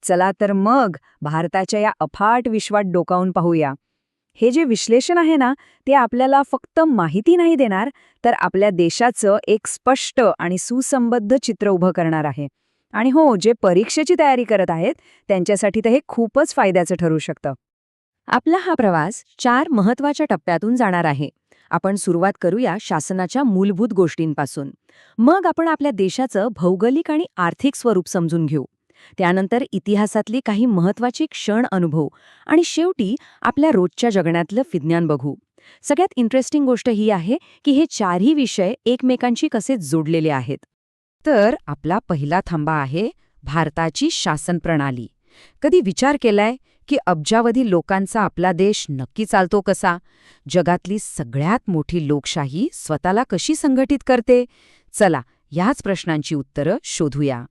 चला तर मग भारताच्या या अफाट विश्वात डोकावून पाहूया. हे जे विश्लेषण आहे ना, ते आपल्याला फक्त माहिती नाही देणार, तर आपल्या देशाचं एक स्पष्ट आणि सुसंबद्ध चित्र उभं करणार आहे. आणि हो, जे परीक्षेची तयारी करत आहेत त्यांच्यासाठी तर हे खूपच फायद्याचं ठरू शकतं. आपला हा प्रवास 4 महत्वाच्या टप्प्यातून जाणार आहे. आपण सुरुवात करूया शासनाच्या मूलभूत गोष्टींपासून. मग आपण आपल्या देशाचं भौगोलिक आणि आर्थिक स्वरूप समजून घेऊ. त्यानंतर इतिहासातली काही महत्वाची क्षण अनुभवू आणि शेवटी आपल्या रोजच्या जगण्यातलं विज्ञान बघू. सगळ्यात इंटरेस्टिंग गोष्ट ही आहे की हे चारही विषय एकमेकांशी कसे जोडलेले आहेत. तर आपला पहिला थांबा आहे भारताची शासन प्रणाली. कधी विचार केलाय की अब्जावधी लोकांचा आपला देश नक्की चालतो कसा? जगातली सगळ्यात मोठी लोकशाही स्वतःला कशी संघटित करते? चला, याच प्रश्नांची उत्तरं शोधूया.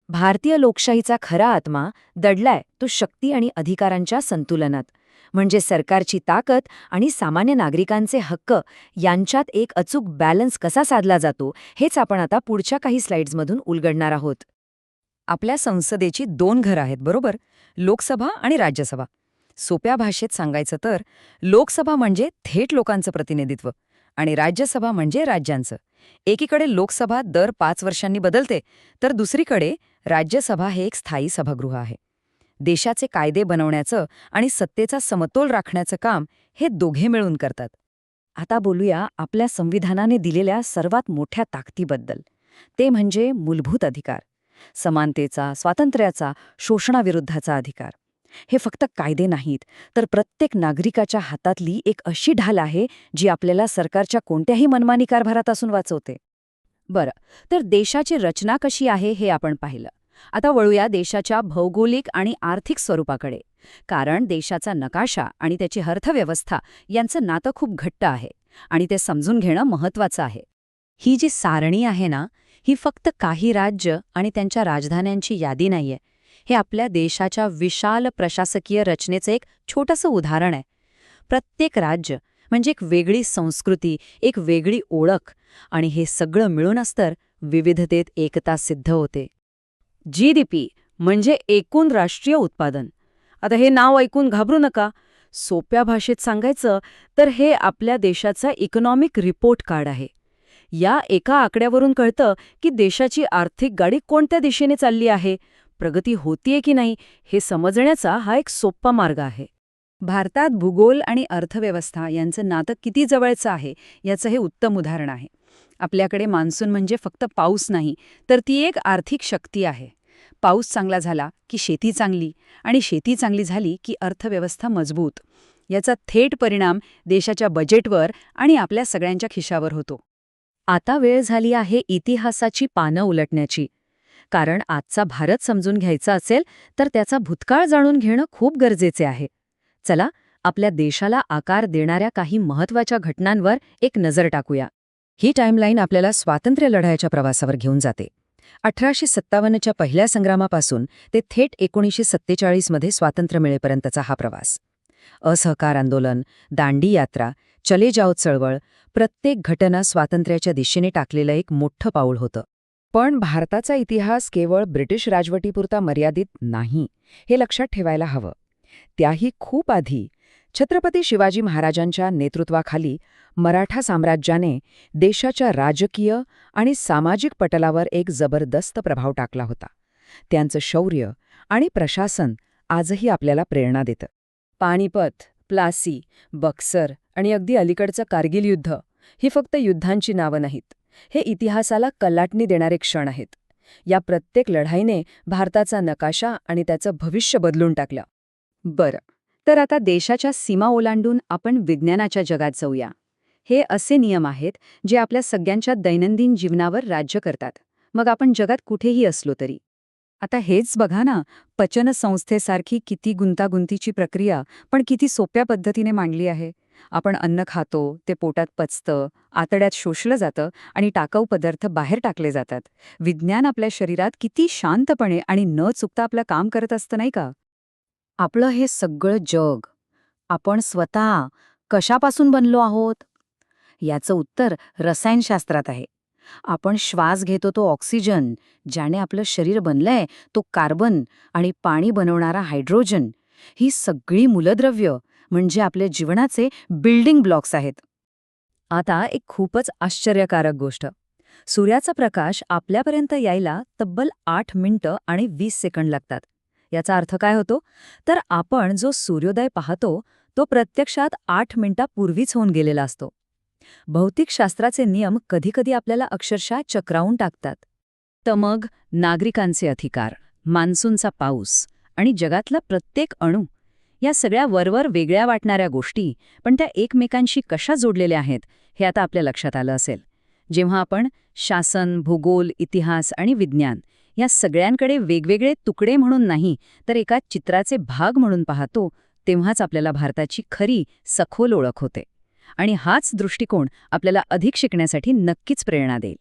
भारतीय लोकशाहीचा खरा आत्मा दडलाय तो शक्ती आणि अधिकारांच्या संतुलनात. म्हणजे सरकारची ताकद आणि सामान्य नागरिकांचे हक्क यांच्यात एक अचूक बॅलन्स कसा साधला जातो हेच आपण आता पुढच्या काही स्लाइड्समधून उलगडणार आहोत. आपल्या संसदेची 2 घरं आहेत, बरोबर? लोकसभा आणि राज्यसभा. सोप्या भाषेत सांगायचं तर लोकसभा म्हणजे थेट लोकांचं प्रतिनिधित्व आणि राज्यसभा म्हणजे राज्यांचं. एकीकडे लोकसभा दर 5 वर्षांनी बदलते, तर दुसरीकडे राज्यसभा हे एक स्थायी सभागृह आहे. देशाचे कायदे बनवण्याचं आणि सत्तेचा समतोल राखण्याचं काम हे दोघे मिळून करतात. आता बोलूया आपल्या संविधानाने दिलेल्या सर्वात मोठ्या ताकदीबद्दल. ते म्हणजे मूलभूत अधिकार. समानतेचा, स्वातंत्र्याचा, शोषणाविरुद्धाचा अधिकार. हे फक्त कायदे नाहीत, तर प्रत्येक नागरिकाच्या हातातली एक अशी ढाल आहे जी आपल्याला सरकारच्या कोणत्याही मनमानी कारभारापासून वाचवते. बरं, तर देशाची रचना कशी आहे हे आपण पाहिलं. आता वळूया देशाच्या भौगोलिक आणि आर्थिक स्वरूपाकडे. कारण देशाचा नकाशा आणि त्याची अर्थव्यवस्था यांचं नातं खूप घट्ट आहे आणि ते समजून घेणं महत्त्वाचं आहे. ही जी सारणी आहे ना, ही फक्त काही राज्य आणि त्यांच्या राजधान्यांची यादी नाहीये. हे आपल्या देशाच्या विशाल प्रशासकीय रचनेचं एक छोटंसं उदाहरण आहे. प्रत्येक राज्य म्हणजे एक वेगळी संस्कृती, एक वेगळी ओळख, आणि हे सगळं मिळूनच तर विविधतेत एकता सिद्ध होते. GDP म्हणजे एकूण राष्ट्रीय उत्पादन. आता हे नाव ऐकून घाबरू नका. सोप्या भाषेत सांगायचं तर हे आपल्या देशाचा इकॉनॉमिक रिपोर्ट कार्ड आहे. या एका आकड्यावरून कळतं की देशाची आर्थिक गाडी कोणत्या दिशेने चालली आहे, प्रगती होतीये की नाही, हे समजण्याचा हा एक सोपा मार्ग आहे. भारतात भूगोल आणि अर्थव्यवस्था यांचं नातं किती जवळचं आहे याचं हे उत्तम उदाहरण आहे. आपल्याकडे मान्सून म्हणजे फक्त पाऊस नाही, तर ती एक आर्थिक शक्ती आहे. पाऊस चांगला झाला की शेती चांगली, आणि शेती चांगली झाली की अर्थव्यवस्था मजबूत. याचा थेट परिणाम देशाच्या बजेटवर आणि आपल्या सगळ्यांच्या खिशावर होतो. आता वेळ झाली आहे इतिहासाची पानं उलटण्याची. कारण आजचा भारत समजून घ्यायचा असेल तर त्याचा भूतकाळ जाणून घेणं खूप गरजेचे आहे. चला, आपल्या देशाला आकार देणाऱ्या काही महत्त्वाच्या घटनांवर एक नजर टाकूया. ही टाईमलाईन आपल्याला स्वातंत्र्य लढ्याच्या प्रवासावर घेऊन जाते. 1857च्या पहिल्या संग्रामापासून ते थेट 1947 मध्ये स्वातंत्र्य मिळेपर्यंतचा हा प्रवास. असहकार आंदोलन, दांडी यात्रा, चले जाओ चळवळ, प्रत्येक घटना स्वातंत्र्याच्या दिशेने टाकलेलं एक मोठं पाऊल होतं. पण भारताचा इतिहास केवळ ब्रिटिश राजवटीपुरता मर्यादित नाही, हे लक्षात ठेवायला हवं. त्याही खूप आधी छत्रपती शिवाजी महाराजांच्या नेतृत्वाखाली मराठा साम्राज्याने देशाच्या राजकीय आणि सामाजिक पटलावर एक जबरदस्त प्रभाव टाकला होता. त्यांचं शौर्य आणि प्रशासन आजही आपल्याला प्रेरणा देतं. पानिपत, प्लासी, बक्सर आणि अगदी अलीकडचं कारगिल युद्ध ही फक्त युद्धांची नावं नाहीत. हे इतिहासाला कलाटणी देणारे क्षण आहेत. या प्रत्येक लढाईने भारताचा नकाशा आणि त्याचं भविष्य बदलून टाकलं. बरं, तर आता देशाच्या सीमा ओलांडून आपण विज्ञानाच्या जगात जाऊया. हे असे नियम आहेत जे आपल्या सगळ्यांच्या दैनंदिन जीवनावर राज्य करतात, मग आपण जगात कुठेही असलो तरी. आता हेच बघा ना, पचन संस्थेसारखी किती गुंतागुंतीची प्रक्रिया पण किती सोप्या पद्धतीने मांडली आहे. आपण अन्न खातो, ते पोटात पचतं, आतड्यात शोषलं जातं आणि टाकाऊ पदार्थ बाहेर टाकले जातात. विज्ञान आपल्या शरीरात किती शांतपणे आणि न चुकता आपलं काम करत असतं, नाही का? आपलं हे सगळं जग आपण स्वतः कशापासून बनलो आहोत? याचं उत्तर रसायनशास्त्रात आहे. आपण श्वास घेतो तो ऑक्सिजन, ज्याने आपलं शरीर बनलंय तो कार्बन आणि पाणी बनवणारा हायड्रोजन, ही सगळी मूलद्रव्य म्हणजे आपल्या जीवनाचे बिल्डिंग ब्लॉक्स आहेत. आता एक खूपच आश्चर्यकारक गोष्ट. सूर्याचा प्रकाश आपल्यापर्यंत यायला तब्बल 8 मिनिटं आणि 20 सेकंड लागतात. याचा अर्थ काय होतो? तर आपण जो सूर्योदय पाहतो तो प्रत्यक्षात 8 मिनिटापूर्वीच होऊन गेलेला असतो. भौतिकशास्त्राचे नियम कधीकधी आपल्याला अक्षरशः चक्रावून टाकतात. तर मग नागरिकांचे अधिकार, मान्सूनचा पाऊस आणि जगातला प्रत्येक अणू, या सगळ्या वरवर वेगळ्या वाटणाऱ्या गोष्टी, पण त्या एकमेकांशी कशा जोडलेल्या आहेत हे आता आपल्या लक्षात आलं असेल. जेव्हा आपण शासन, भूगोल, इतिहास आणि विज्ञान या सगळ्यांकडे वेगवेगळे तुकडे म्हणून नाही तर एका चित्राचे भाग म्हणून पाहतो, तेव्हाच आपल्याला भारताची खरी सखोल ओळख होते. आणि हाच दृष्टिकोन आपल्याला अधिक शिकण्यासाठी नक्कीच प्रेरणा देईल.